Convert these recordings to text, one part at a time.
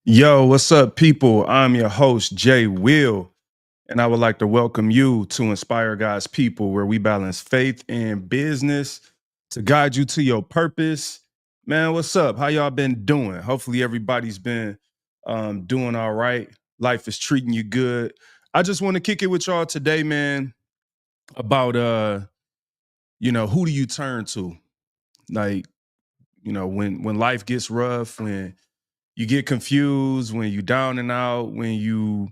Yo, what's up, people? I'm your host, Jay Will, and I would like to welcome you to Inspire God's People, where we balance faith and business to guide you to your purpose. Man, what's up? How y'all been doing? Hopefully, everybody's been doing all right. Life is treating you good. I just want to kick it with y'all today, man, about who do you turn to? Like, when life gets rough, when you get confused, when you down and out, when you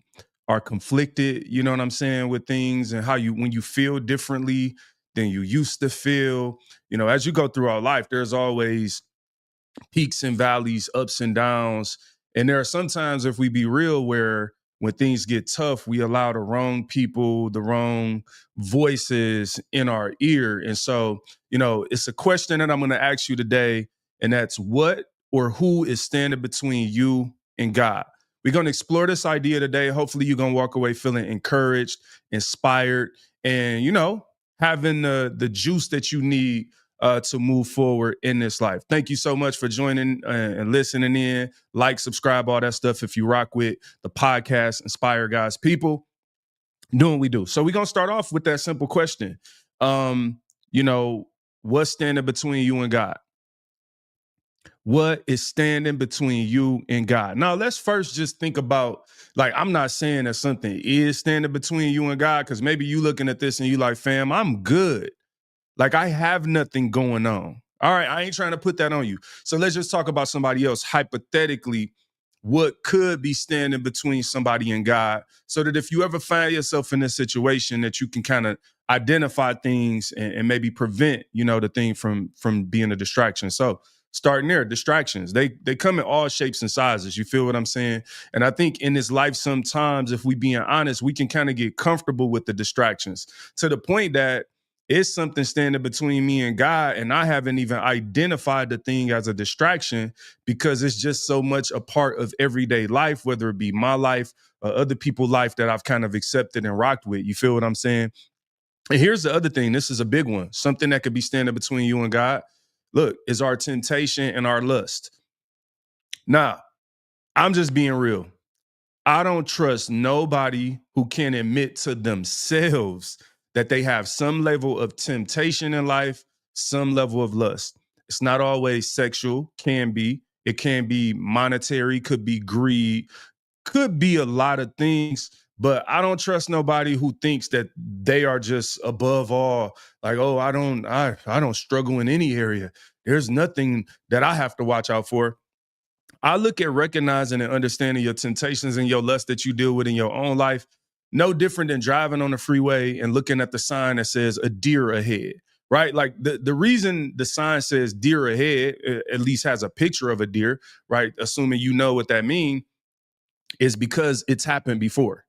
are conflicted, you know what I'm saying, with things and how you when you feel differently than you used to feel. As you go through our life, there's always peaks and valleys, ups and downs. And there are sometimes, if we be real, where when things get tough, we allow the wrong people, the wrong voices in our ear. And so, it's a question that I'm going to ask you today, and that's what or who is standing between you and God? We're going to explore this idea today. Hopefully, you're going to walk away feeling encouraged, inspired, and, having the juice that you need to move forward in this life. Thank you so much for joining and listening in. Like, subscribe, all that stuff. If you rock with the podcast, Inspire God's People, doing what we do. So we're going to start off with that simple question. You know, what's standing between you and God? What is standing between you and God? Now, let's first just think about, like, I'm not saying that something is standing between you and God, because maybe you looking at this and you like, fam, I'm good. Like, I have nothing going on. All right, I ain't trying to put that on you. So let's just talk about somebody else. Hypothetically, what could be standing between somebody and God, so that if you ever find yourself in this situation, that you can kind of identify things and maybe prevent, the thing from being a distraction. So starting there, distractions, they come in all shapes and sizes. You feel what I'm saying? And I think in this life, sometimes, if we being honest, we can kind of get comfortable with the distractions to the point that it's something standing between me and God, and I haven't even identified the thing as a distraction, because it's just so much a part of everyday life, whether it be my life or other people's life, that I've kind of accepted and rocked with. You feel what I'm saying? And here's the other thing. This is a big one. Something that could be standing between you and God. Look, is our temptation and our lust. Now, I'm just being real. I don't trust nobody who can admit to themselves that they have some level of temptation in life, some level of lust. It's not always sexual, can be. It can be monetary, could be greed, could be a lot of things. But I don't trust nobody who thinks that they are just above all. Like, oh, I don't struggle in any area. There's nothing that I have to watch out for. I look at recognizing and understanding your temptations and your lust that you deal with in your own life, no different than driving on the freeway and looking at the sign that says a deer ahead, right? Like, the reason the sign says deer ahead, at least has a picture of a deer, right? Assuming you know what that means, is because it's happened before.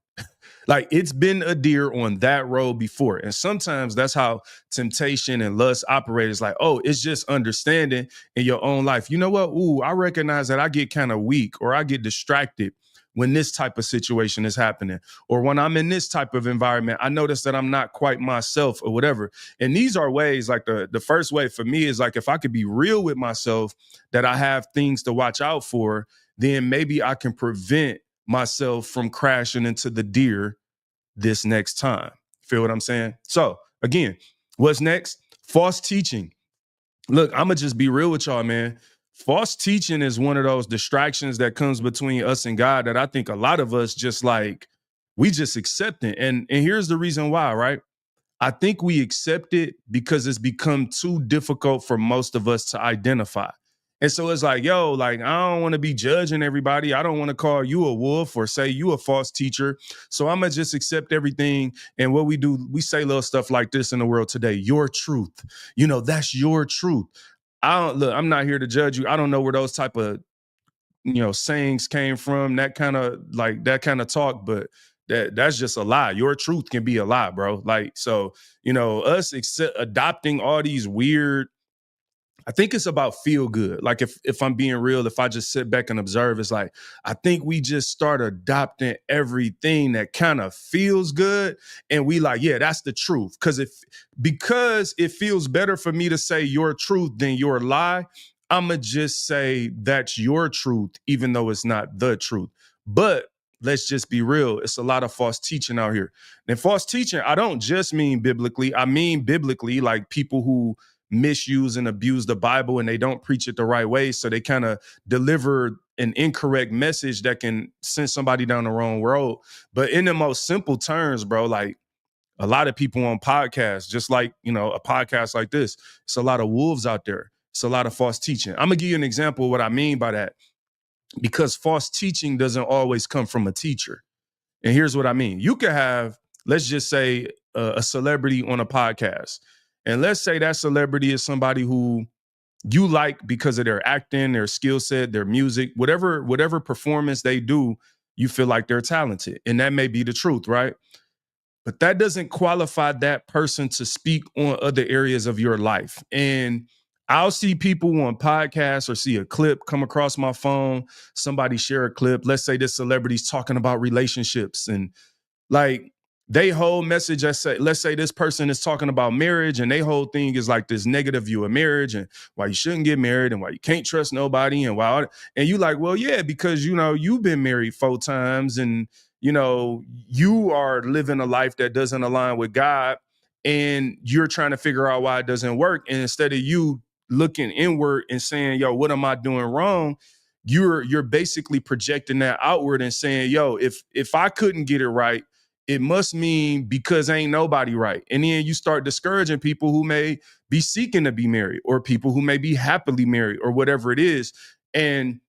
Like, it's been a deer on that road before. And sometimes that's how temptation and lust operate. It's like, oh, it's just understanding in your own life. You know what? Ooh, I recognize that I get kind of weak, or I get distracted when this type of situation is happening. Or when I'm in this type of environment, I notice that I'm not quite myself, or whatever. And these are ways, like, the first way for me is, like, if I could be real with myself, that I have things to watch out for, then maybe I can prevent myself from crashing into the deer this next time. Feel what I'm saying? So again, what's next? False teaching. Look, I'm gonna just be real with y'all, man. False teaching is one of those distractions that comes between us and God, that I think a lot of us just, like, we just accept it. And here's the reason why, right? I think we accept it because it's become too difficult for most of us to identify. And so it's like, yo, like, I don't want to be judging everybody. I don't want to call you a wolf or say you a false teacher. So I'm going to just accept everything. And what we do, we say little stuff like this in the world today: your truth. That's your truth. I'm not here to judge you. I don't know where those type of, sayings came from, that kind of talk, but that's just a lie. Your truth can be a lie, bro. Like, so, us adopting all these weird, I think it's about feel good. Like, if I'm being real, if I just sit back and observe, it's like, I think we just start adopting everything that kind of feels good, and we like, yeah, that's the truth. Because it feels better for me to say your truth than your lie, I'ma just say that's your truth, even though it's not the truth. But let's just be real. It's a lot of false teaching out here. And false teaching, I don't just mean biblically. I mean biblically, like people who misuse and abuse the Bible and they don't preach it the right way. So they kind of deliver an incorrect message that can send somebody down the wrong road. But in the most simple terms, bro, like a lot of people on podcasts, just like, a podcast like this, it's a lot of wolves out there. It's a lot of false teaching. I'm gonna give you an example of what I mean by that, because false teaching doesn't always come from a teacher. And here's what I mean. You could have, let's just say, a celebrity on a podcast. And let's say that celebrity is somebody who you like because of their acting, their skill set, their music, whatever performance they do, you feel like they're talented. And that may be the truth, right? But that doesn't qualify that person to speak on other areas of your life. And I'll see people on podcasts or see a clip come across my phone, somebody share a clip. Let's say this celebrity's talking about relationships, and like they whole message, let's say this person is talking about marriage, and they whole thing is like this negative view of marriage and why you shouldn't get married and why you can't trust nobody and you like, well, yeah, because you've been married 4 times and you are living a life that doesn't align with God, and you're trying to figure out why it doesn't work. And instead of you looking inward and saying, yo, what am I doing wrong? You're basically projecting that outward and saying, yo, if I couldn't get it right, it must mean because ain't nobody right. And then you start discouraging people who may be seeking to be married, or people who may be happily married, or whatever it is. And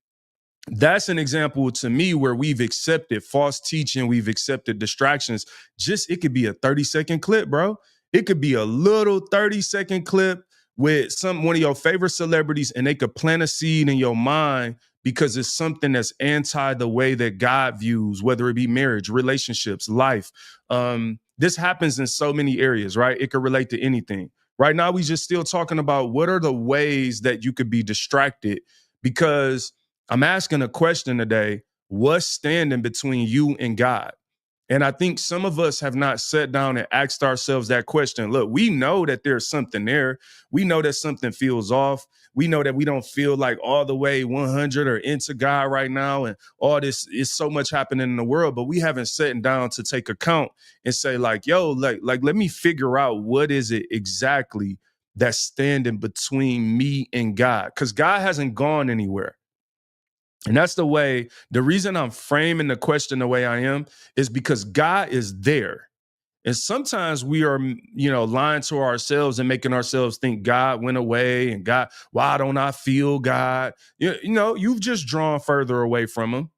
that's an example to me where we've accepted false teaching, we've accepted distractions. It could be a 30-second clip, bro. It could be a little 30-second clip with one of your favorite celebrities, and they could plant a seed in your mind because it's something that's anti the way that God views, whether it be marriage, relationships, life. This happens in so many areas, right? It could relate to anything. Right now, we just still talking about what are the ways that you could be distracted, because I'm asking a question today: what's standing between you and God? And I think some of us have not sat down and asked ourselves that question. Look, we know that there's something there. We know that something feels off. We know that we don't feel like all the way 100 or into God right now. And all this is so much happening in the world, but we haven't sat down to take account and say like, yo, like let me figure out what is it exactly that's standing between me and God? Because God hasn't gone anywhere. And that's the reason I'm framing the question the way I am is because God is there. And sometimes we are, lying to ourselves and making ourselves think God went away and God, why don't I feel God? You've just drawn further away from him.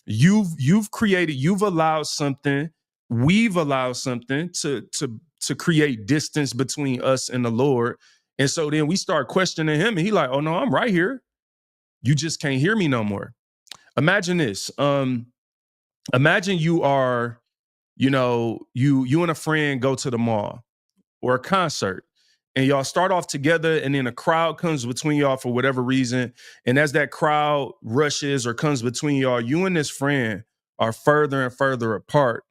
You've allowed something, we've allowed something to create distance between us and the Lord. And so then we start questioning him, and he like, oh no, I'm right here. You just can't hear me no more. Imagine this. Imagine you are, you and a friend go to the mall or a concert, and y'all start off together, and then a crowd comes between y'all for whatever reason. And as that crowd rushes or comes between y'all, you and this friend are further and further apart,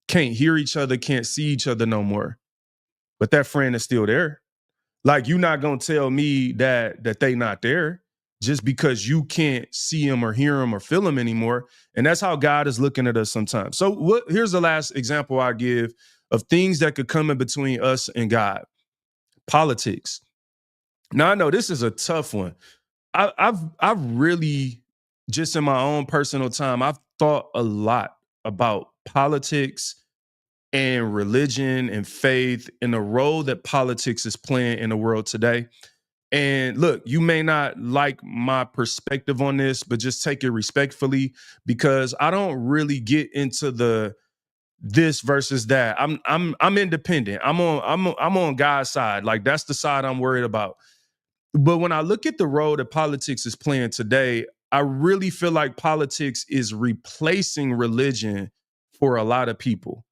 can't hear each other, can't see each other no more. But that friend is still there. Like, you're not gonna tell me that they not there just because you can't see them or hear them or feel them anymore. And that's how God is looking at us sometimes. So here's the last example I give of things that could come in between us and God. Politics. Now, I know this is a tough one. I've really, just in my own personal time, I've thought a lot about politics and religion and faith and the role that politics is playing in the world today. And look, you may not like my perspective on this, but just take it respectfully, because I don't really get into this versus that. I'm independent. I'm on God's side. Like, that's the side I'm worried about. But when I look at the role that politics is playing today, I really feel like politics is replacing religion for a lot of people.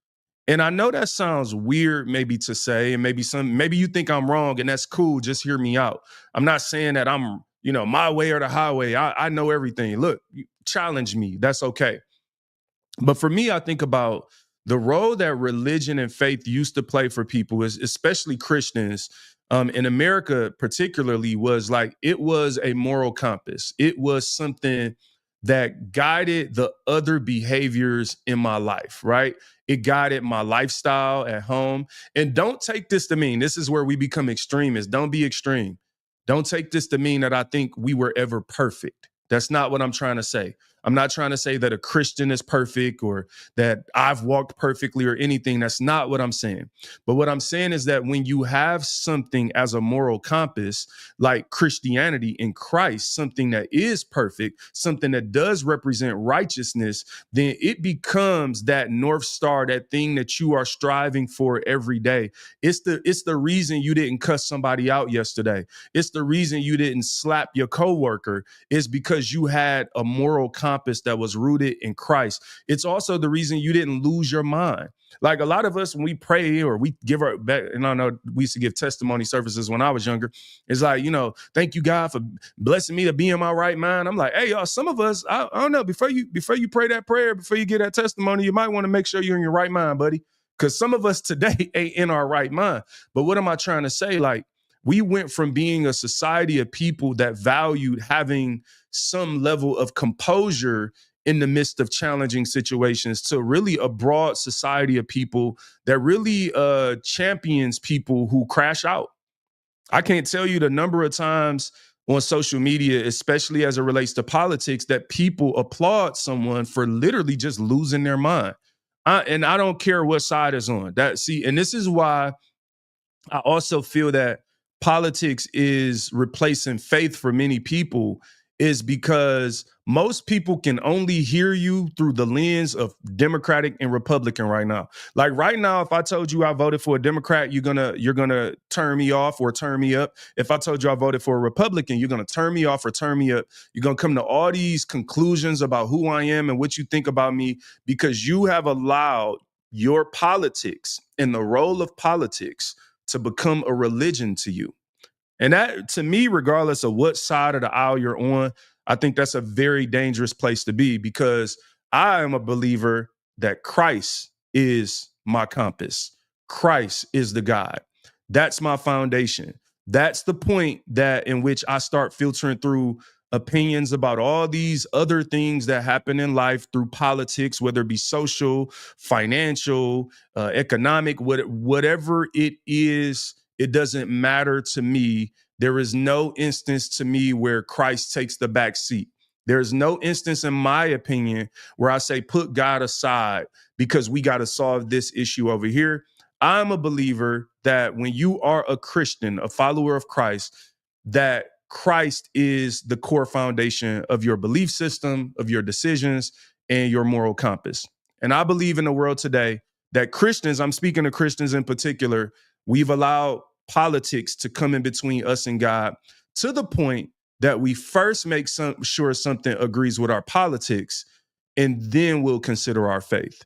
And I know that sounds weird maybe to say, and maybe you think I'm wrong, and that's cool. Just hear me out. I'm not saying that I'm, my way or the highway. I know everything. Look, challenge me. That's okay. But for me, I think about the role that religion and faith used to play for people, is especially Christians. in America particularly, was like, it was a moral compass. It was something that guided the other behaviors in my life, right? It guided my lifestyle at home. And don't take this to mean, this is where we become extremists. Don't be extreme. Don't take this to mean that I think we were ever perfect. That's not what I'm trying to say. I'm not trying to say that a Christian is perfect or that I've walked perfectly or anything. That's not what I'm saying. But what I'm saying is that when you have something as a moral compass, like Christianity in Christ, something that is perfect, something that does represent righteousness, then it becomes that North Star, that thing that you are striving for every day. It's the reason you didn't cuss somebody out yesterday. It's the reason you didn't slap your coworker, is because you had a moral compass that was rooted in Christ. It's also the reason you didn't lose your mind. Like, a lot of us, when we pray or we give our back, and I know we used to give testimony services when I was younger. It's like, thank you, God, for blessing me to be in my right mind. I'm like, hey, y'all, some of us, I don't know, before you pray that prayer, before you get that testimony, you might want to make sure you're in your right mind, buddy. Because some of us today ain't in our right mind. But what am I trying to say? Like, we went from being a society of people that valued having some level of composure in the midst of challenging situations to really a broad society of people that really champions people who crash out. I can't tell you the number of times on social media, especially as it relates to politics, that people applaud someone for literally just losing their mind. And I don't care what side is on that. See, and this is why I also feel that politics is replacing faith for many people, is because most people can only hear you through the lens of Democratic and Republican right now. Like, right now, if I told you I voted for a Democrat, you're gonna turn me off or turn me up. If I told you I voted for a Republican, you're gonna turn me off or turn me up. You're gonna come to all these conclusions about who I am and what you think about me, because you have allowed your politics and the role of politics to become a religion to you. And that, to me, regardless of what side of the aisle you're on, I think that's a very dangerous place to be, because I am a believer that Christ is my compass. Christ is the guide. That's my foundation. That's the point that in which I start filtering through opinions about all these other things that happen in life through politics, whether it be social, financial, economic, whatever it is. It doesn't matter to me. There is no instance to me where Christ takes the back seat. There is no instance, in my opinion, where I say put God aside because we got to solve this issue over here. I'm a believer that when you are a Christian, a follower of Christ, that Christ is the core foundation of your belief system, of your decisions, and your moral compass. And I believe in the world today that Christians, I'm speaking to Christians in particular, we've allowed politics to come in between us and God, to the point that we first make sure something agrees with our politics, and then we'll consider our faith.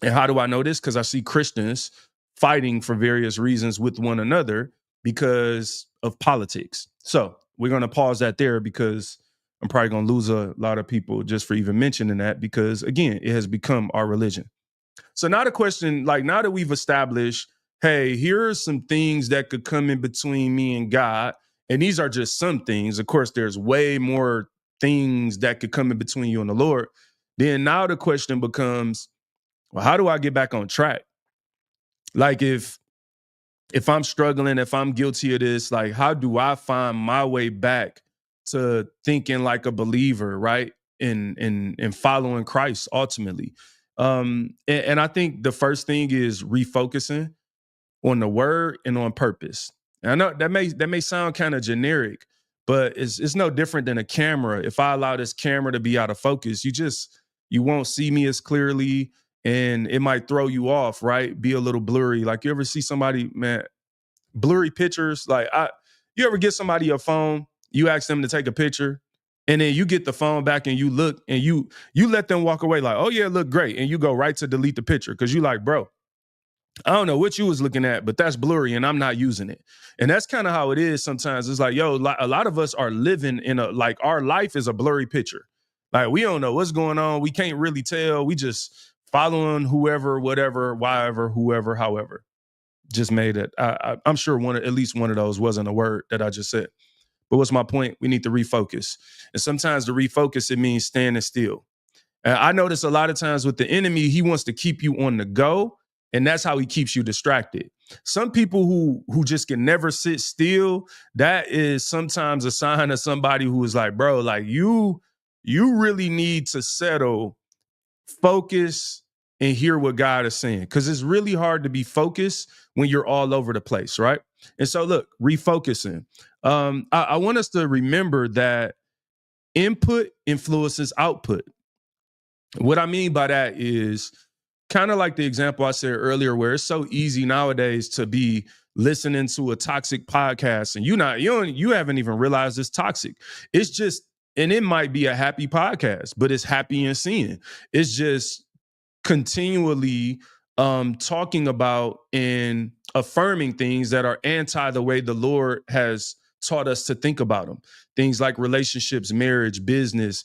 And how do I know this? Because I see Christians fighting for various reasons with one another because of politics. So we're going to pause that there, because I'm probably going to lose a lot of people just for even mentioning that, because, again, it has become our religion. So now the question, like, now that we've established, hey, here are some things that could come in between me and God, and these are just some things. Of course, there's way more things that could come in between you and the Lord. Then now the question becomes, well, how do I get back on track? Like, if I'm struggling, if I'm guilty of this, like, how do I find my way back to thinking like a believer, right? In following Christ ultimately. And I think the first thing is refocusing on the word and on purpose. And I know that may sound kind of generic, but it's no different than a camera. If I allow this camera to be out of focus, you won't see me as clearly, and it might throw you off, right? Be a little blurry. Like, you ever see somebody, man, blurry pictures? Like, you ever get somebody a phone, you ask them to take a picture, and then you get the phone back and you look and you let them walk away like, oh yeah, look great. And you go right to delete the picture because you like, bro, I don't know what you was looking at, but that's blurry and I'm not using it. And that's kind of how it is sometimes. It's like, yo, a lot of us are living in like, our life is a blurry picture. Like, we don't know what's going on. We can't really tell. We just following whoever, whatever, whyever, whoever, however. just made it. I'm sure at least one of those wasn't a word that I just said. But what's my point? We need to refocus. And sometimes to refocus, it means standing still. I notice a lot of times with the enemy, he wants to keep you on the go, and that's how he keeps you distracted. Some people who just can never sit still, that is sometimes a sign of somebody who is like, bro, like you really need to settle, focus, and hear what God is saying. Because it's really hard to be focused when you're all over the place, right? And so look, refocusing. I want us to remember that input influences output. What I mean by that is kind of like the example I said earlier, where it's so easy nowadays to be listening to a toxic podcast and you haven't even realized it's toxic. It's just, and it might be a happy podcast, but it's happy in sin. It's just continually talking about and affirming things that are anti the way the Lord has taught us to think about them. Things like relationships, marriage, business,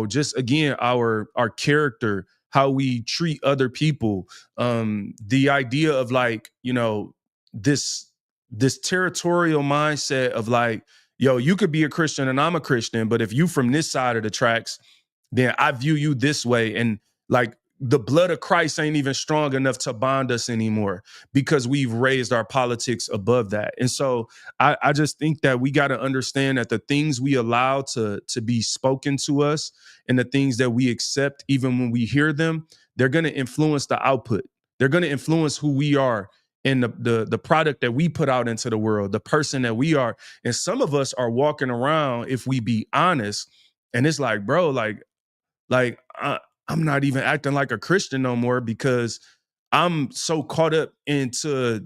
just again, our character, how we treat other people, the idea of like, this this territorial mindset of like, yo, you could be a Christian and I'm a Christian, but if you from this side of the tracks, then I view you this way. And like the blood of Christ ain't even strong enough to bond us anymore because we've raised our politics above that. And so I just think that we got to understand that the things we allow to be spoken to us and the things that we accept, even when we hear them, they're going to influence the output. They're going to influence who we are and the product that we put out into the world, the person that we are. And some of us are walking around, if we be honest, and it's like, bro, I'm not even acting like a Christian no more because I'm so caught up into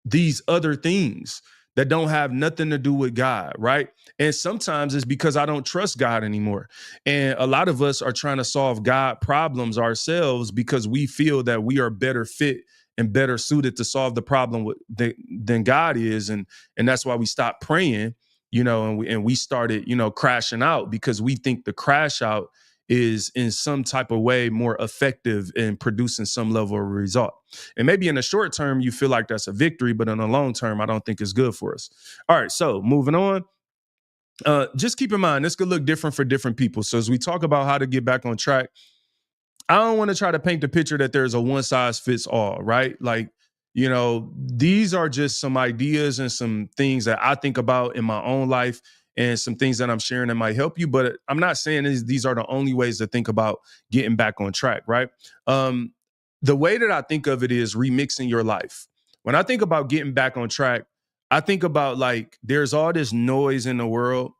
these other things that don't have nothing to do with God, right? And sometimes it's because I don't trust God anymore. And a lot of us are trying to solve God problems ourselves because we feel that we are better fit and better suited to solve the problem than God is. And that's why we stopped praying, and we started, crashing out because we think the crash out is in some type of way more effective in producing some level of result. And maybe in the short term, you feel like that's a victory, but in the long term, I don't think it's good for us. All right, so moving on. Just keep in mind, this could look different for different people. So as we talk about how to get back on track, I don't want to try to paint the picture that there's a one size fits all, right? Like, these are just some ideas and some things that I think about in my own life and some things that I'm sharing that might help you. But I'm not saying these are the only ways to think about getting back on track, right? The way that I think of it is remixing your life. When I think about getting back on track, I think about like there's all this noise in the world,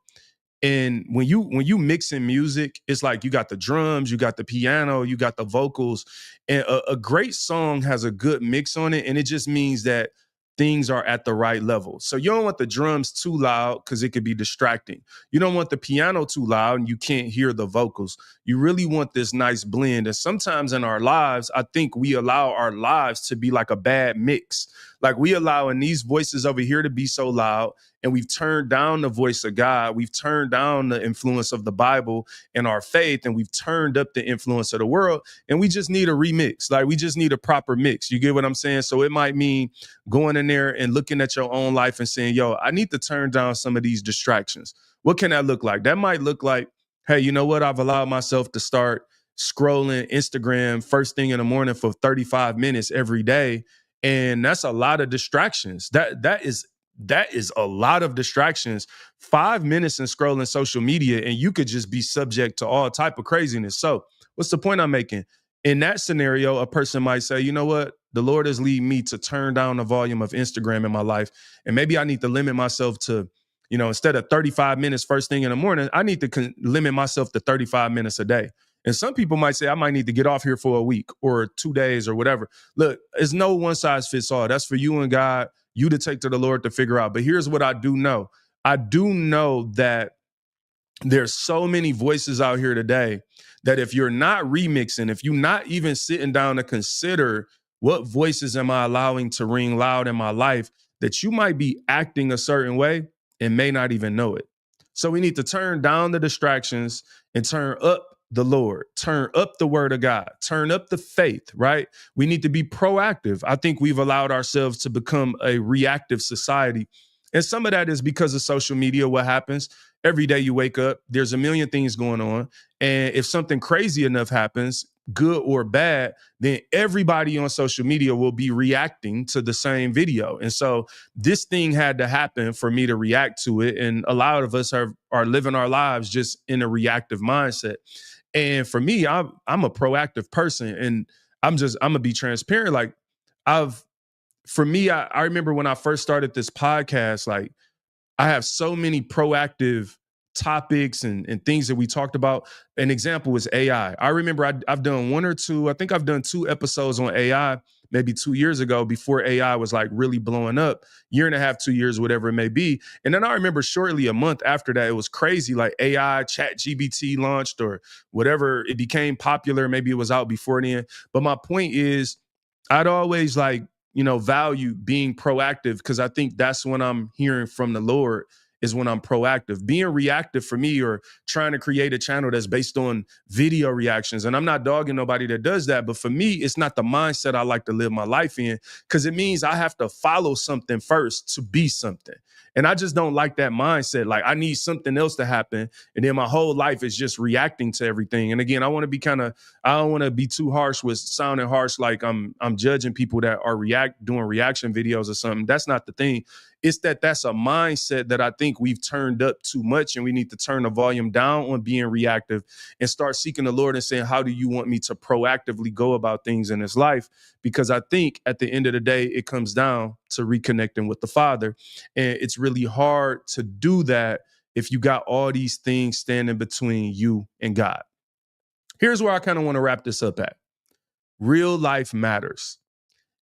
and when you mix in music, it's like you got the drums, you got the piano, you got the vocals, and a great song has a good mix on it, and it just means that things are at the right level. So you don't want the drums too loud because it could be distracting. You don't want the piano too loud and you can't hear the vocals. You really want this nice blend. And sometimes in our lives, I think we allow our lives to be like a bad mix. Like we allowing these voices over here to be so loud, and we've turned down the voice of God. We've turned down the influence of the Bible and our faith, and we've turned up the influence of the world. And we just need a remix. Like we just need a proper mix. You get what I'm saying? So it might mean going in there and looking at your own life and saying, yo, I need to turn down some of these distractions. What can that look like? That might look like, hey, you know what? I've allowed myself to start scrolling Instagram first thing in the morning for 35 minutes every day. And that's a lot of distractions. That is a lot of distractions. 5 minutes in scrolling social media, and you could just be subject to all type of craziness. So what's the point I'm making? In that scenario, a person might say, you know what? The Lord is leading me to turn down the volume of Instagram in my life. And maybe I need to limit myself to, instead of 35 minutes first thing in the morning, I need to limit myself to 35 minutes a day. And some people might say, I might need to get off here for a week or 2 days or whatever. Look, it's no one size fits all. That's for you and God, you to take to the Lord to figure out. But here's what I do know. I do know that there's so many voices out here today that if you're not remixing, if you're not even sitting down to consider what voices am I allowing to ring loud in my life, that you might be acting a certain way and may not even know it. So we need to turn down the distractions and turn up the Lord, turn up the word of God, turn up the faith, right? We need to be proactive. I think we've allowed ourselves to become a reactive society. And some of that is because of social media. What happens? Every day you wake up, there's a million things going on. And if something crazy enough happens, good or bad, then everybody on social media will be reacting to the same video. And so this thing had to happen for me to react to it. And a lot of us are living our lives just in a reactive mindset. And for me, I'm a proactive person, and I'm gonna be transparent. Like for me, I remember when I first started this podcast, like I have so many proactive topics and things that we talked about. An example is AI. I remember I've done I think I've done 2 episodes on AI maybe 2 years ago before AI was like really blowing up, year and a half, 2 years, whatever it may be. And then I remember shortly a month after that, it was crazy, like AI, Chat GBT launched or whatever. It became popular. Maybe it was out before then. But my point is, I'd always value being proactive, because I think that's when I'm hearing from the Lord, is when I'm proactive. Being reactive for me, or trying to create a channel that's based on video reactions. And I'm not dogging nobody that does that, but for me, it's not the mindset I like to live my life in, because it means I have to follow something first to be something. And I just don't like that mindset. Like, I need something else to happen, and then my whole life is just reacting to everything. And again, I don't want to be too harsh with sounding harsh, like I'm judging people that are doing reaction videos or something. That's not the thing. It's that's a mindset that I think we've turned up too much, and we need to turn the volume down on being reactive and start seeking the Lord and saying, how do you want me to proactively go about things in this life? Because I think at the end of the day, it comes down to reconnecting with the Father. And it's really hard to do that if you got all these things standing between you and God. Here's where I kind of want to wrap this up at. Real life matters.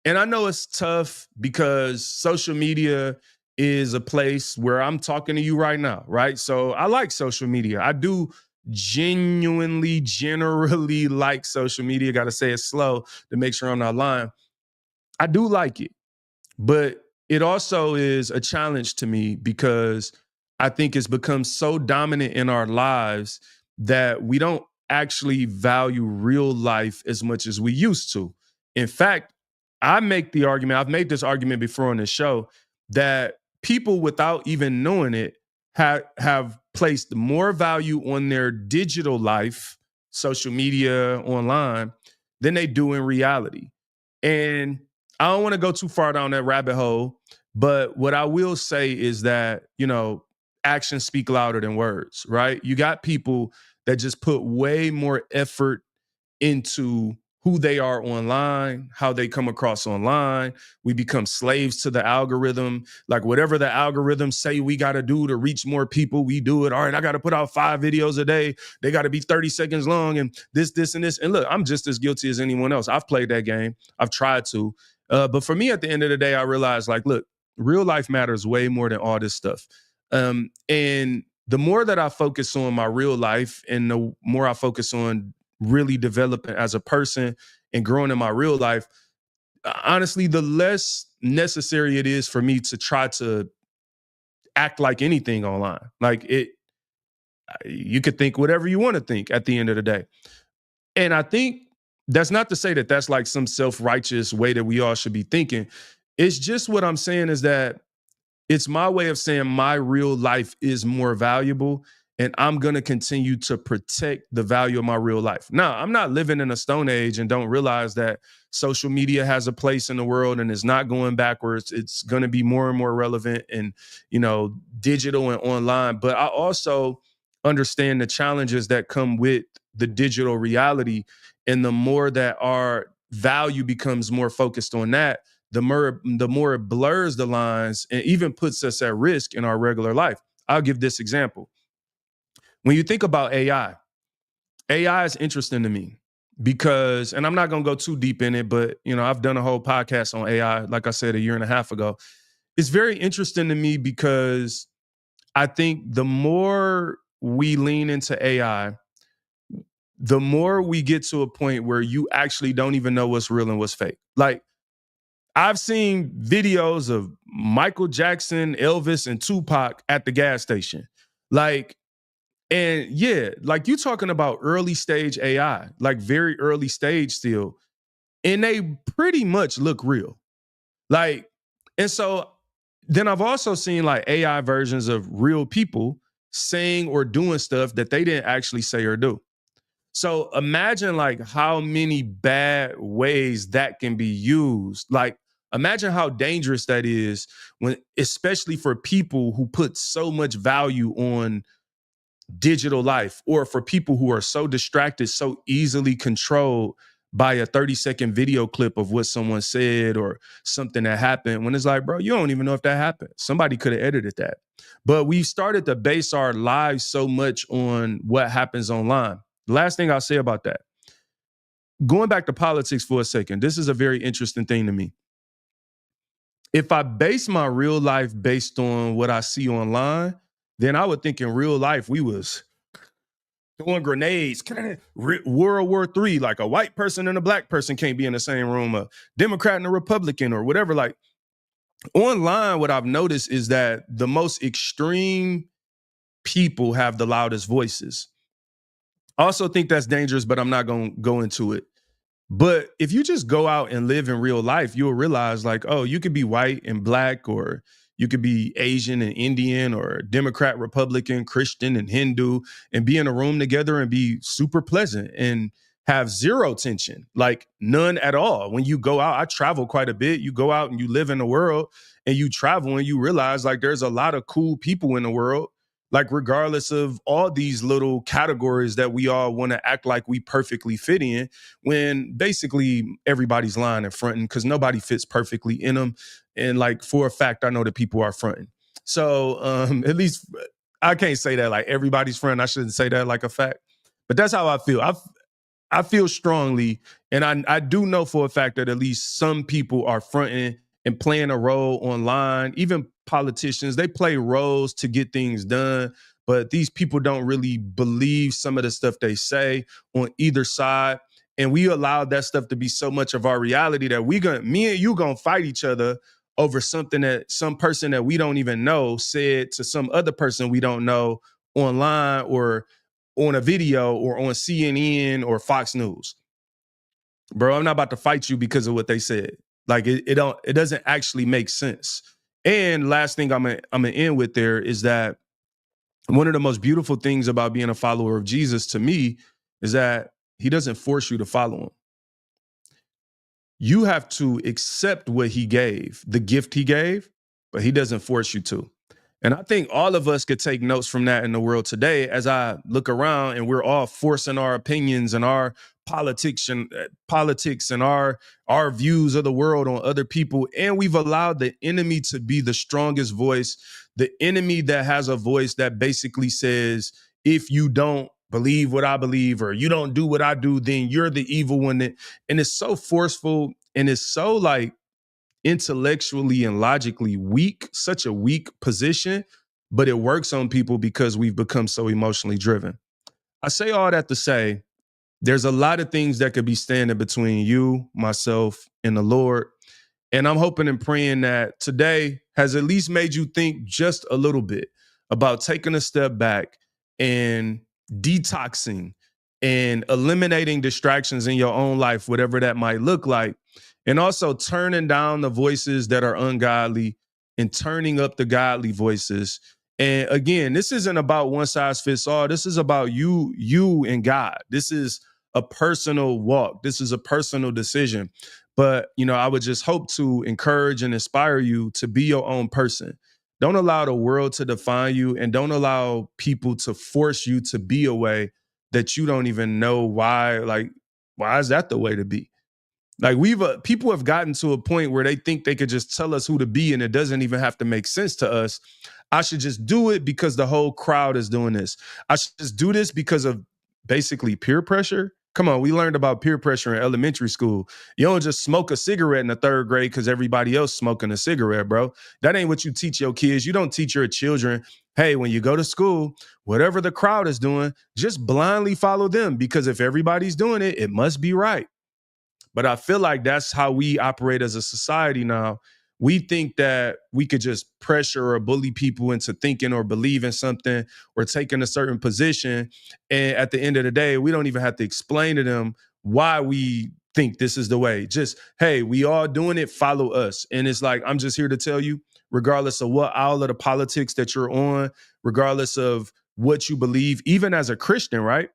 And I know it's tough because social media is a place where I'm talking to you right now, right? So I like social media. I do generally like social media. Got to say it slow to make sure I'm not lying. I do like it, but it also is a challenge to me, because I think it's become so dominant in our lives that we don't actually value real life as much as we used to. In fact, I've made this argument before on the show, that people, without even knowing it, have placed more value on their digital life, social media, online, than they do in reality. And I don't want to go too far down that rabbit hole, but what I will say is that, actions speak louder than words, right? You got people that just put way more effort into who they are online, how they come across online. We become slaves to the algorithm. Like, whatever the algorithms say we got to do to reach more people, we do it. All right, I got to put out 5 videos a day. They got to be 30 seconds long, and this, and this. And look, I'm just as guilty as anyone else. I've played that game. I've tried to. But for me, at the end of the day, I realized, like, look, real life matters way more than all this stuff. And the more that I focus on my real life, and the more I focus on really developing as a person and growing in my real life, honestly, the less necessary it is for me to try to act like anything online. Like, you could think whatever you want to think at the end of the day. And I think that's not to say that that's like some self-righteous way that we all should be thinking. It's just, what I'm saying is that it's my way of saying my real life is more valuable, and I'm going to continue to protect the value of my real life. Now, I'm not living in a stone age and don't realize that social media has a place in the world and is not going backwards. It's going to be more and more relevant, and, digital and online. But I also understand the challenges that come with the digital reality. And the more that our value becomes more focused on that, the more it blurs the lines and even puts us at risk in our regular life. I'll give this example. When you think about AI is interesting to me because, and I'm not going to go too deep in it, but I've done a whole podcast on AI, like I said, a year and a half ago. It's very interesting to me because I think the more we lean into AI, the more we get to a point where you actually don't even know what's real and what's fake. Like, I've seen videos of Michael Jackson, Elvis, and Tupac at the gas station. Like, And yeah, like you talking about early stage AI, like very early stage still, and they pretty much look real. Like, and so then I've also seen like AI versions of real people saying or doing stuff that they didn't actually say or do. So imagine like how many bad ways that can be used. Like imagine how dangerous that is when, especially for people who put so much value on digital life, or for people who are so distracted, so easily controlled by a 30-second video clip of what someone said or something that happened, when it's like, bro, you don't even know if that happened. Somebody could have edited that. But we've started to base our lives so much on what happens online. Last thing I'll say about that, going back to politics for a second, this is a very interesting thing to me. If I base my real life based on what I see online, then I would think in real life we was throwing grenades, World War III, like a white person and a black person can't be in the same room, a Democrat and a Republican or whatever. Like online, what I've noticed is that the most extreme people have the loudest voices. I also think that's dangerous, but I'm not going to go into it. But if you just go out and live in real life, you'll realize like, oh, you could be white and black, or you could be Asian and Indian, or Democrat, Republican, Christian and Hindu, and be in a room together and be super pleasant and have zero tension, like none at all. When you go out, I travel quite a bit. You go out and you live in the world and you travel and you realize like there's a lot of cool people in the world, like regardless of all these little categories that we all want to act like we perfectly fit in, when basically everybody's lying and fronting because nobody fits perfectly in them. And like for a fact, I know that people are fronting. So at least I can't say that like everybody's fronting. I shouldn't say that like a fact, but that's how I feel. I feel strongly, and I do know for a fact that at least some people are fronting and playing a role online. Even politicians, they play roles to get things done, but these people don't really believe some of the stuff they say on either side. And we allow that stuff to be so much of our reality that me and you gonna fight each other over something that some person that we don't even know said to some other person we don't know online, or on a video, or on CNN or Fox News. Bro, I'm not about to fight you because of what they said. Like it doesn't actually make sense. And last thing I'm gonna end with there is that one of the most beautiful things about being a follower of Jesus to me is that he doesn't force you to follow him. You have to accept what he gave, the gift he gave, but he doesn't force you to. And I think all of us could take notes from that in the world today. As I look around and we're all forcing our opinions and our politics and our views of the world on other people, and we've allowed the enemy to be the strongest voice, the enemy that has a voice that basically says, if you don't believe what I believe, or you don't do what I do, then you're the evil one. And it's so forceful, and it's so like intellectually and logically weak, such a weak position, but it works on people because we've become so emotionally driven. I say all that to say there's a lot of things that could be standing between you, myself, and the Lord. And I'm hoping and praying that today has at least made you think just a little bit about taking a step back and detoxing and eliminating distractions in your own life, whatever that might look like. And also turning down the voices that are ungodly and turning up the godly voices. And again, this isn't about one size fits all. This is about you and God. This is a personal walk. This is a personal decision. But, I would just hope to encourage and inspire you to be your own person. Don't allow the world to define you, and don't allow people to force you to be a way that you don't even know why. Like, why is that the way to be? Like people have gotten to a point where they think they could just tell us who to be and it doesn't even have to make sense to us. I should just do it because the whole crowd is doing this. I should just do this because of basically peer pressure. Come on, we learned about peer pressure in elementary school. You don't just smoke a cigarette in the third grade because everybody else smoking a cigarette, bro. That ain't what you teach your kids. You don't teach your children, hey, when you go to school, whatever the crowd is doing, just blindly follow them, because if everybody's doing it, it must be right. But I feel like that's how we operate as a society now, we think that we could just pressure or bully people into thinking or believing something or taking a certain position. And at the end of the day, we don't even have to explain to them why we think this is the way. Just, hey, we all doing it, follow us. And it's like, I'm just here to tell you, regardless of what all of the politics that you're on, regardless of what you believe, even as a Christian, right?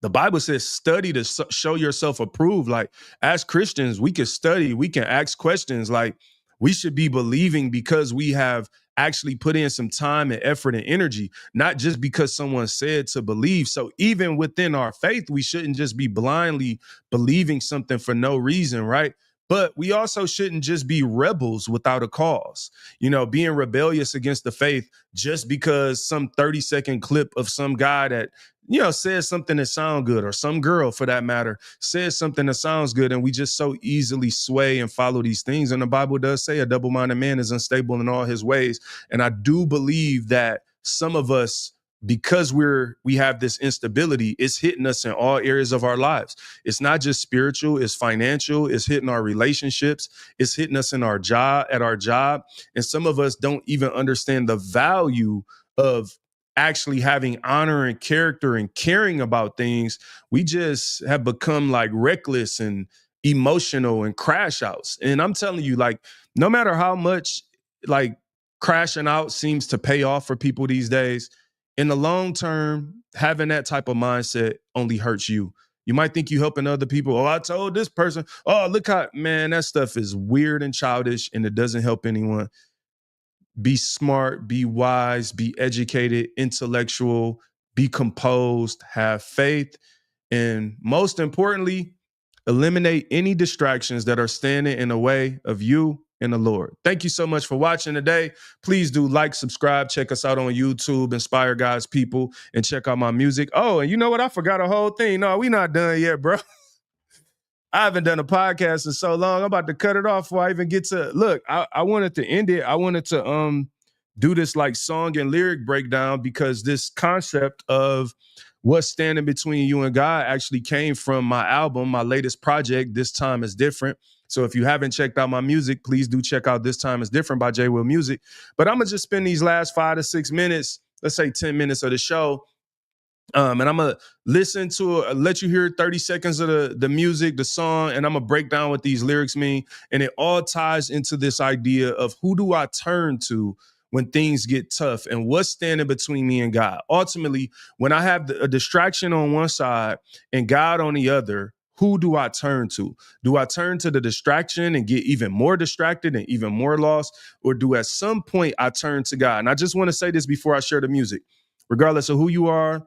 The Bible says study to show yourself approved. Like, as Christians, we can study, we can ask questions. Like, we should be believing because we have actually put in some time and effort and energy, not just because someone said to believe. So even within our faith, we shouldn't just be blindly believing something for no reason, right? But we also shouldn't just be rebels without a cause, being rebellious against the faith just because some 30-second clip of some guy that says something that sounds good, or some girl for that matter says something that sounds good, and we just so easily sway and follow these things. And the Bible does say a double-minded man is unstable in all his ways. And I do believe that some of us, because we have this instability, it's hitting us in all areas of our lives. It's not just spiritual, it's financial, it's hitting our relationships, it's hitting us in our job, and some of us don't even understand the value of actually having honor and character and caring about things. We just have become like reckless and emotional and crash outs. And I'm telling you, like, no matter how much like crashing out seems to pay off for people these days, in the long term, having that type of mindset only hurts you. You might think you helping other people. Oh, I told this person, oh, look how, man, that stuff is weird and childish and it doesn't help anyone. Be smart, be wise, be educated, intellectual, be composed, have faith, and most importantly, eliminate any distractions that are standing in the way of you and the Lord. Thank you so much for watching today. Please do like, subscribe, check us out on YouTube, Inspire God's People, and check out my music. Oh, and you know what? I forgot a whole thing. No, we not done yet, bro. I haven't done a podcast in so long. I'm about to cut it off before I even get to look. I wanted to end it. I wanted to do this like song and lyric breakdown, because this concept of what's standing between you and God actually came from my album, my latest project, This Time Is Different. So if you haven't checked out my music, please do check out This Time Is Different by J Will Music. But I'm gonna just spend these last 5 to 6 minutes, let's say 10 minutes of the show, and I'm gonna listen to let you hear 30 seconds of the music, the song, and I'm gonna break down what these lyrics mean. And it all ties into this idea of who do I turn to when things get tough, and what's standing between me and God. Ultimately, when I have a distraction on one side and God on the other, who do I turn to? Do I turn to the distraction and get even more distracted and even more lost? Or do at some point I turn to God? And I just want to say this before I share the music. Regardless of who you are,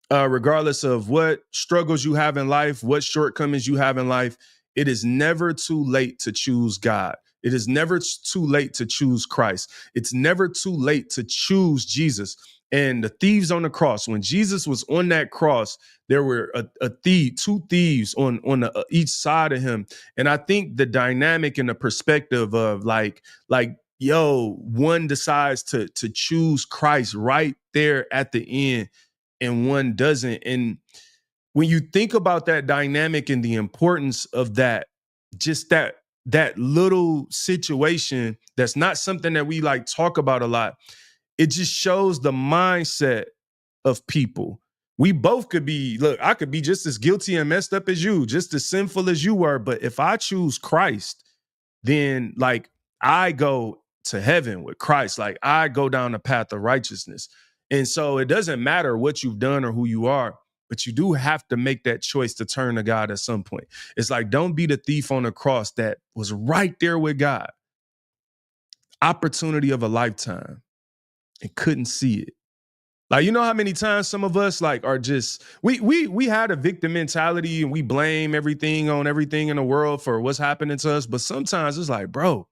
regardless of what struggles you have in life, what shortcomings you have in life, it is never too late to choose God. It is never too late to choose Christ. It's never too late to choose Jesus. And the thieves on the cross, when Jesus was on that cross, there were two thieves on each side of him. And I think the dynamic and the perspective of like, one decides to choose Christ right there at the end, and one doesn't. And when you think about that dynamic and the importance of that, just that little situation, that's not something that we like talk about a lot. It just shows the mindset of people. We both could be, look, I could be just as guilty and messed up as you, just as sinful as you were. But if I choose Christ, then like I go to heaven with Christ. Like I go down the path of righteousness. And so it doesn't matter what you've done or who you are, but you do have to make that choice to turn to God at some point. It's like, don't be the thief on the cross that was right there with God. Opportunity of a lifetime and couldn't see it. Like, you know how many times some of us like are just, we had a victim mentality and we blame everything on everything in the world for what's happening to us. But sometimes it's like, bro,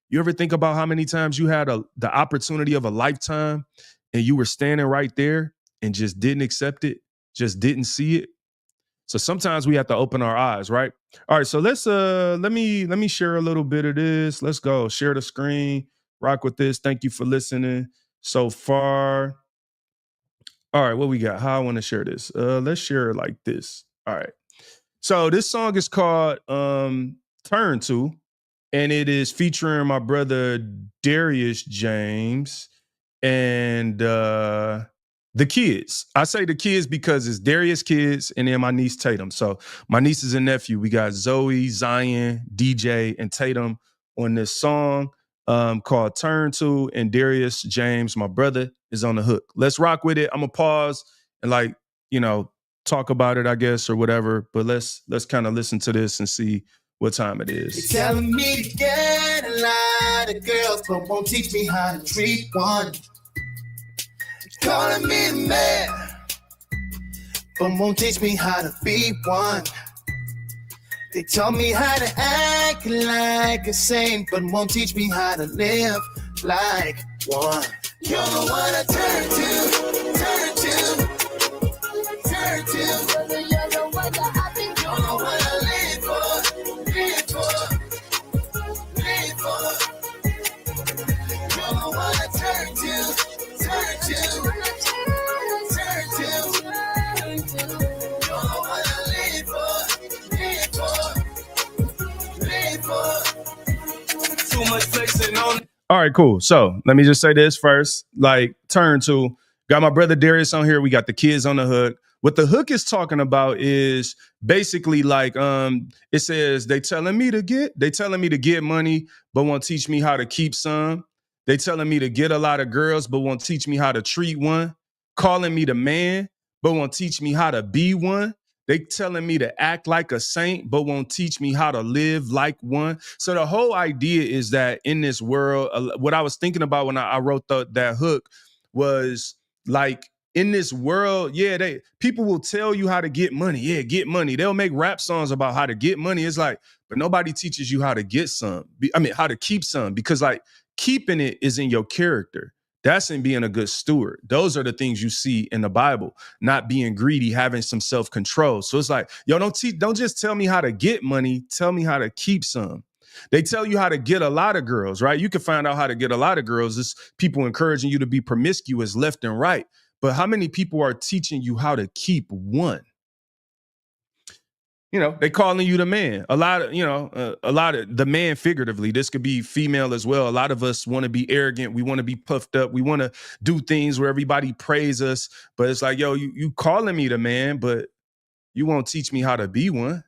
you ever think about how many times you had the opportunity of a lifetime and you were standing right there and just didn't accept it, just didn't see it? So sometimes we have to open our eyes, right? All right, so let's let me share a little bit of this. Let's go. Share the screen. Rock with this. Thank you for listening so far. All right, what we got? How I want to share this. Let's share it like this. All right. So this song is called Turn To. and it is featuring my brother Darius James and the kids. I say the kids because it's Darius kids and then my niece Tatum. So my nieces and nephew, we got Zoe, Zion, DJ, and Tatum on this song called Turn To, and Darius James, my brother, is on the hook. Let's rock with it. I'm gonna pause and talk about it, I guess, or whatever. But let's kind of listen to this and see what time it is. You're telling me to get a lot of girls, but won't teach me how to treat one. Calling me a man, but won't teach me how to be one. They taught me how to act like a saint, but won't teach me how to live like one. You're the one I turn to, turn to, turn to. You're the one that I've been, you're the one I live for, live for, live for. You're the one I turn to, turn to, turn to. You're the one I live for, live for. Too much flexing on. All right, cool. So let me just say this first. Turn To, got my brother Darius on here. We got the kids on the hook. What the hook is talking about is basically it says they telling me to get money, but won't teach me how to keep some. They telling me to get a lot of girls, but won't teach me how to treat one. Calling me the man, but won't teach me how to be one. They telling me to act like a saint, but won't teach me how to live like one. So the whole idea is that in this world, what I was thinking about when I wrote that hook was in this world, people will tell you how to get money. Yeah, get money. They'll make rap songs about how to get money. It's but nobody teaches you how to get some. How to keep some, because keeping it is in your character. That's in being a good steward. Those are the things you see in the Bible. Not being greedy, having some self-control. So it's don't just tell me how to get money. Tell me how to keep some. They tell you how to get a lot of girls, right? You can find out how to get a lot of girls. It's people encouraging you to be promiscuous left and right. But how many people are teaching you how to keep one? They calling you the man. A lot of the man figuratively. This could be female as well. A lot of us want to be arrogant. We want to be puffed up. We want to do things where everybody praise us. But it's you calling me the man, but you won't teach me how to be one.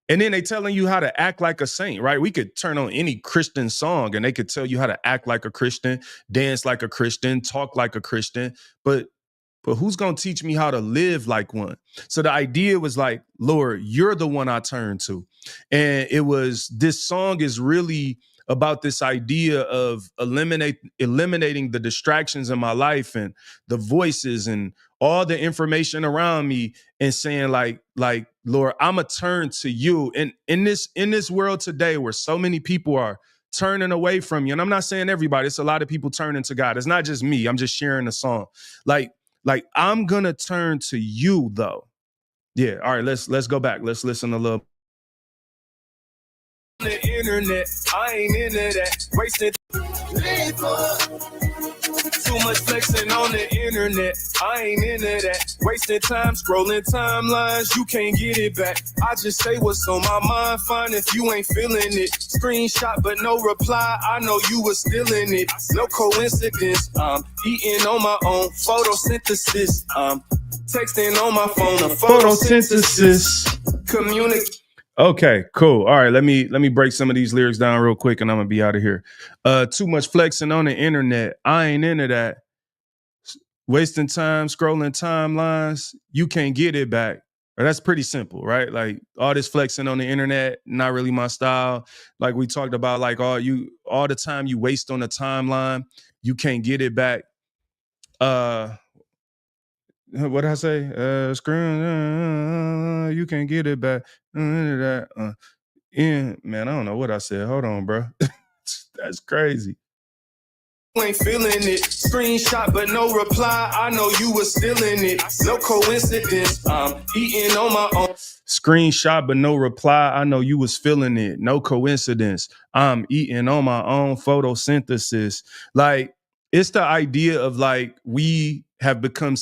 And then they telling you how to act like a saint, right? We could turn on any Christian song and they could tell you how to act like a Christian, dance like a Christian, talk like a Christian. But who's going to teach me how to live like one? So the idea was Lord, you're the one I turn to. And this song is really about this idea of eliminating the distractions in my life and the voices and all the information around me, and saying Lord, I'm going to turn to you. And in this world today where so many people are turning away from you, and I'm not saying everybody, it's a lot of people turning to God. It's not just me. I'm just sharing the song. I'm gonna turn to you though. Yeah, all right, let's go back. Let's listen a little. The internet, I ain't into that. Wasting too much flexing on the internet. I ain't into that. Wasting time scrolling timelines. You can't get it back. I just say what's on my mind. Fine if you ain't feeling it. Screenshot but no reply. I know you was still in it. No coincidence. I'm eating on my own. Photosynthesis. I'm texting on my phone. A photosynthesis. Communicate. Okay, cool. All right, let me break some of these lyrics down real quick and I'm gonna be out of here. Too much flexing on the internet. I ain't into that. Wasting time, scrolling timelines. You can't get it back. That's pretty simple, right? All this flexing on the internet, not really my style. Like we talked about, all the time you waste on the timeline, you can't get it back. What did I say? Screw, you can't get it back. Man, I don't know what I said. Hold on, bro. That's crazy. Ain't feeling it. Screenshot but no reply. I know you was still in it. No coincidence. I'm eating on my own. Screenshot but no reply. I know you was feeling it. No coincidence. I'm eating on my own. Photosynthesis. It's the idea of we have become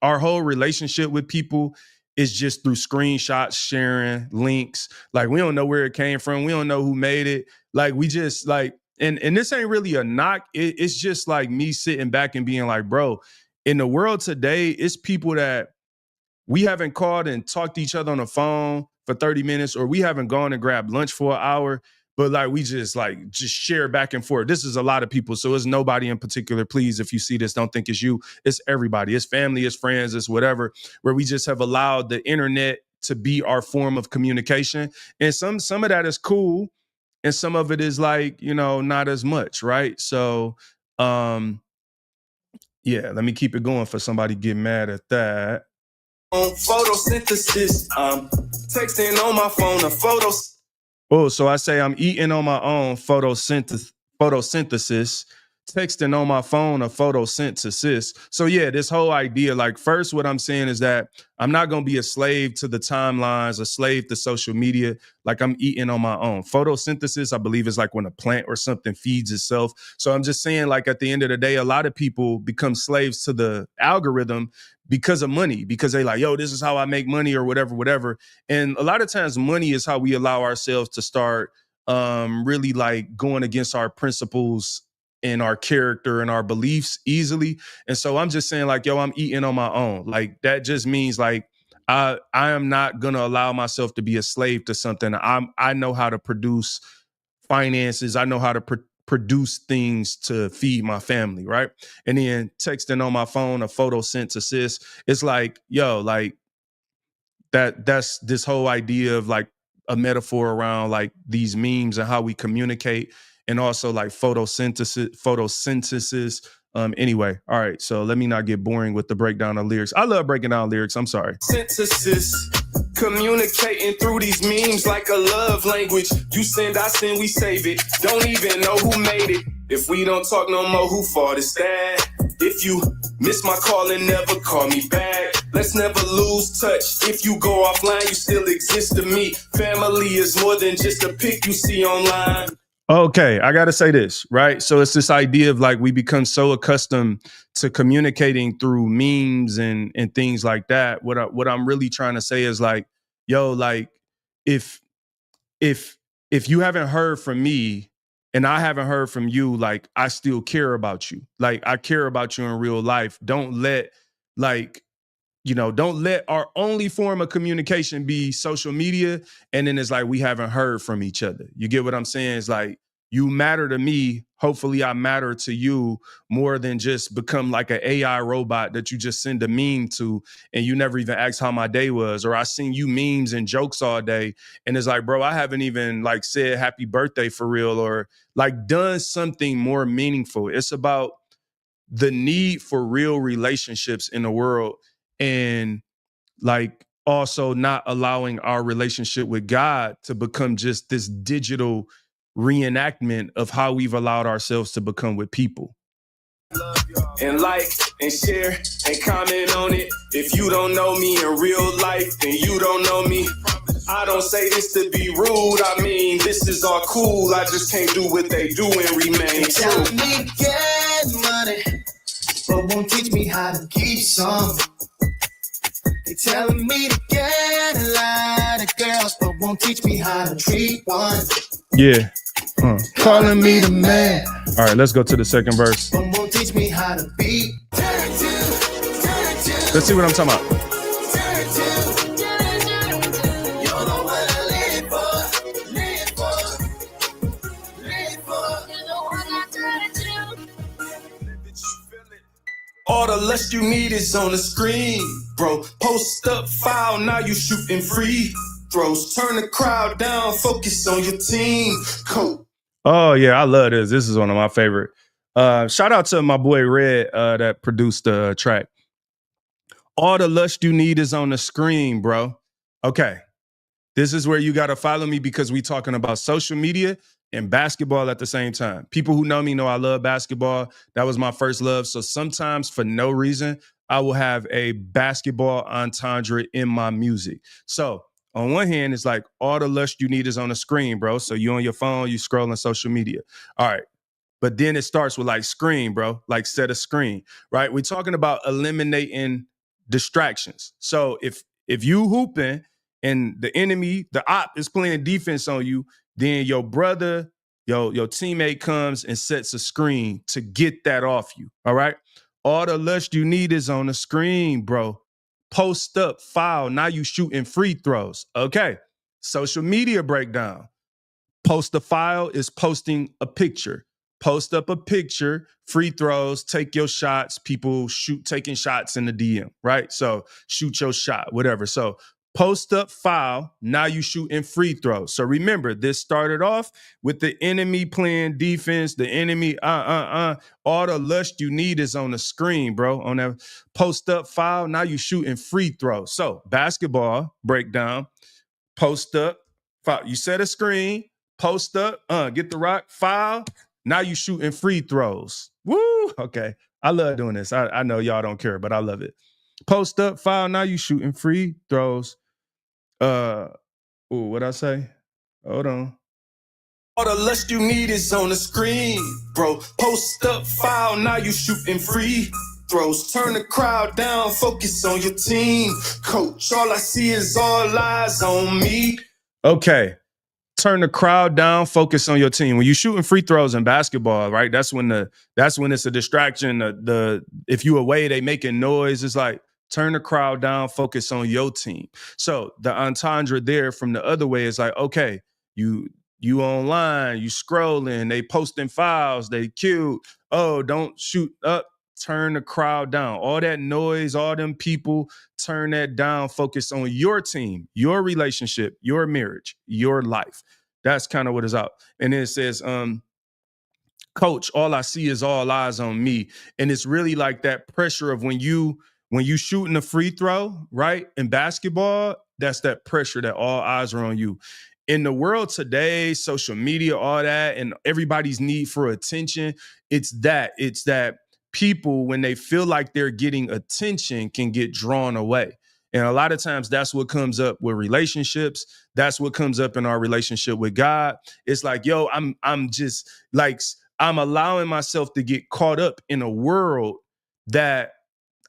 our whole relationship with people is just through screenshots, sharing links. Like, we don't know where it came from. We don't know who made it. Like, we just like, and this ain't really a knock. It's just like me sitting back and being like, bro, in the world today, it's people that we haven't called and talked to each other on the phone for 30 minutes, or we haven't gone and grabbed lunch for an hour, but like we just share back and forth. This is a lot of people. So it's nobody in particular. Please, if you see this, don't think it's you. It's everybody. It's family, it's friends, it's whatever, where we just have allowed the internet to be our form of communication. And some of that is cool. And some of it is like, not as much, right? So yeah, let me keep it going for somebody get mad at that. On photosynthesis, I'm texting on my phone, a photos. Oh, so I say I'm eating on my own photosynthesis, texting on my phone a photosynthesis. So yeah, this whole idea, like, first, what I'm saying is that I'm not going to be a slave to the timelines, a slave to social media. Like, I'm eating on my own. Photosynthesis, I believe, is like when a plant or something feeds itself. So I'm just saying, like, at the end of the day, a lot of people become slaves to the algorithm because of money, because they like, yo, this is how I make money or whatever. And a lot of times money is how we allow ourselves to start really like going against our principles and our character and our beliefs easily. And so I'm just saying, like, yo, I'm eating on my own. Like, that just means like I am not gonna allow myself to be a slave to something. I know how to produce finances. I know how to produce things to feed my family, right? And then texting on my phone a photosynthesis, it's like, yo, like that's this whole idea of like a metaphor around like these memes and how we communicate, and also like photosynthesis. Anyway, all right, so let me not get boring with the breakdown of lyrics. I love breaking down lyrics. I'm sorry. Synthesis, communicating through these memes like a love language. You send, I send, we save it. Don't even know who made it. If we don't talk no more, who fault is that? If you miss my call and never call me back, let's never lose touch. If you go offline, you still exist to me. Family is more than just a pic you see online. Okay, I got to say this, right? So it's this idea of like we become so accustomed to communicating through memes and things like that. What I'm really trying to say is like, yo, like if you haven't heard from me and I haven't heard from you, like, I still care about you. Like, I care about you in real life. Don't let our only form of communication be social media. And then it's like, we haven't heard from each other. You get what I'm saying? It's like, you matter to me. Hopefully I matter to you more than just become like an AI robot that you just send a meme to and you never even ask how my day was. Or I seen you memes and jokes all day. And it's like, bro, I haven't even like said happy birthday for real or like done something more meaningful. It's about the need for real relationships in the world, and like also not allowing our relationship with God to become just this digital reenactment of how we've allowed ourselves to become with people. And like and share and comment on it. If you don't know me in real life, then you don't know me. I don't say this to be rude. I mean, this is all cool. I just can't do what they do and remain true. Telling me to get money, but won't teach me how to keep some. They telling me to get a lot of girls, but won't teach me how to treat one. Yeah. Calling me the man. All right, let's go to the second verse. But won't teach me how to be. Let's see what I'm talking about. All the lust you need is on the screen, bro. Post up, file, now you shooting free throws. Turn the crowd down, focus on your team. Cool. Oh yeah, I love this. This is one of my favorite. Shout out to my boy Red that produced the track. All the lust you need is on the screen, bro. Okay, this is where you got to follow me because we talking about social media and basketball at the same time. People who know me know I love basketball. That was my first love. So sometimes for no reason, I will have a basketball entendre in my music. So on one hand, it's like all the lust you need is on the screen, bro. So you on your phone, you scrolling social media. All right. But then it starts with like screen, bro, like set a screen, right? We're talking about eliminating distractions. So if If you hooping and the enemy, the op is playing defense on you, then your brother, your teammate comes and sets a screen to get that off you. All right. All the lust you need is on the screen, bro. Post up, foul. Now you shooting free throws. Okay. Social media breakdown. Post a file is posting a picture. Post up a picture, free throws, take your shots, people taking shots in the DM, right? So shoot your shot, whatever. So post up file, now you shooting free throws. So remember, this started off with the enemy playing defense, the enemy, all the lust you need is on the screen, bro. On that post up file, now you shooting free throws. So basketball breakdown, post up, file. You set a screen, post up, get the rock, foul. Now you shooting free throws. Woo! Okay. I love doing this. I know y'all don't care, but I love it. Post up, foul. Now you shooting free throws. What'd I say? Hold on. All the lust you need is on the screen, bro. Post up, foul. Now you shooting free throws. Turn the crowd down, focus on your team. Coach, all I see is all eyes on me. Okay. Turn the crowd down, focus on your team. When you're shooting free throws in basketball, right? That's when it's a distraction. If you away, they making noise. It's like turn the crowd down, focus on your team. So the entendre there from the other way is like, okay, you online, you scrolling, they posting files, they cute. Oh, don't shoot up. Turn the crowd down. All that noise, all them people, turn that down. Focus on your team, your relationship, your marriage, your life. That's kind of what it's out. And then it says, coach, all I see is all eyes on me. And it's really like that pressure of when you shooting a free throw, right? In basketball, that's that pressure that all eyes are on you. In the world today, social media, all that, and everybody's need for attention, it's that people, when they feel like they're getting attention, can get drawn away. And a lot of times that's what comes up with relationships. That's what comes up in our relationship with God. It's like, yo, I'm just like, I'm allowing myself to get caught up in a world that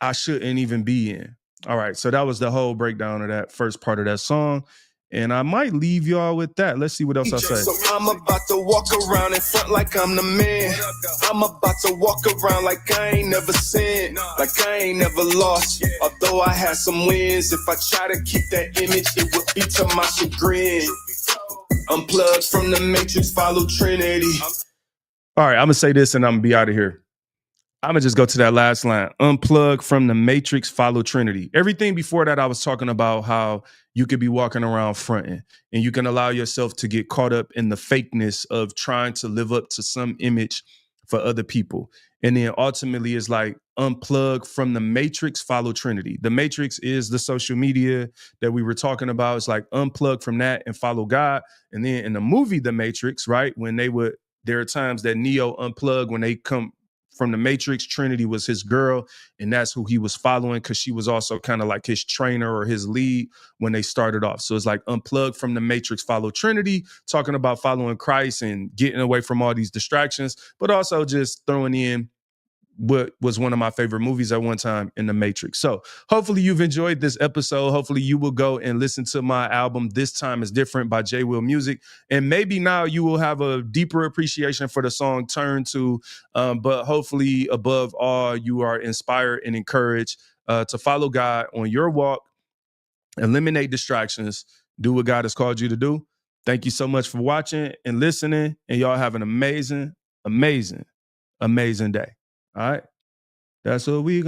I shouldn't even be in. All right. So that was the whole breakdown of that first part of that song. And I might leave y'all with that. Let's see what else I say. So I'm about to walk around in front like I'm the man. I'm about to walk around like I ain't never sinned, like I ain't never lost. Although I had some wins, if I try to keep that image, it would be to my chagrin. Unplugged from the matrix, follow Trinity. All right, I'm going to say this and I'm going to be out of here. I'm going to just go to that last line. Unplug from the matrix, follow Trinity. Everything before that, I was talking about how you could be walking around fronting and you can allow yourself to get caught up in the fakeness of trying to live up to some image for other people. And then ultimately it's like unplug from the matrix, follow Trinity. The matrix is the social media that we were talking about. It's like unplug from that and follow God. And then in the movie, The Matrix, right? There are times that Neo unplugged when they come from the Matrix. Trinity was his girl, and that's who he was following because she was also kind of like his trainer or his lead when they started off. So it's like unplug from the Matrix, follow Trinity, talking about following Christ and getting away from all these distractions, but also just throwing in what was one of my favorite movies at one time, in The Matrix. So hopefully you've enjoyed this episode. Hopefully you will go and listen to my album, This Time Is Different by J. Will Music. And maybe now you will have a deeper appreciation for the song Turn To. But hopefully above all, you are inspired and encouraged to follow God on your walk, eliminate distractions, do what God has called you to do. Thank you so much for watching and listening. And y'all have an amazing, amazing, amazing day. All right. That's what we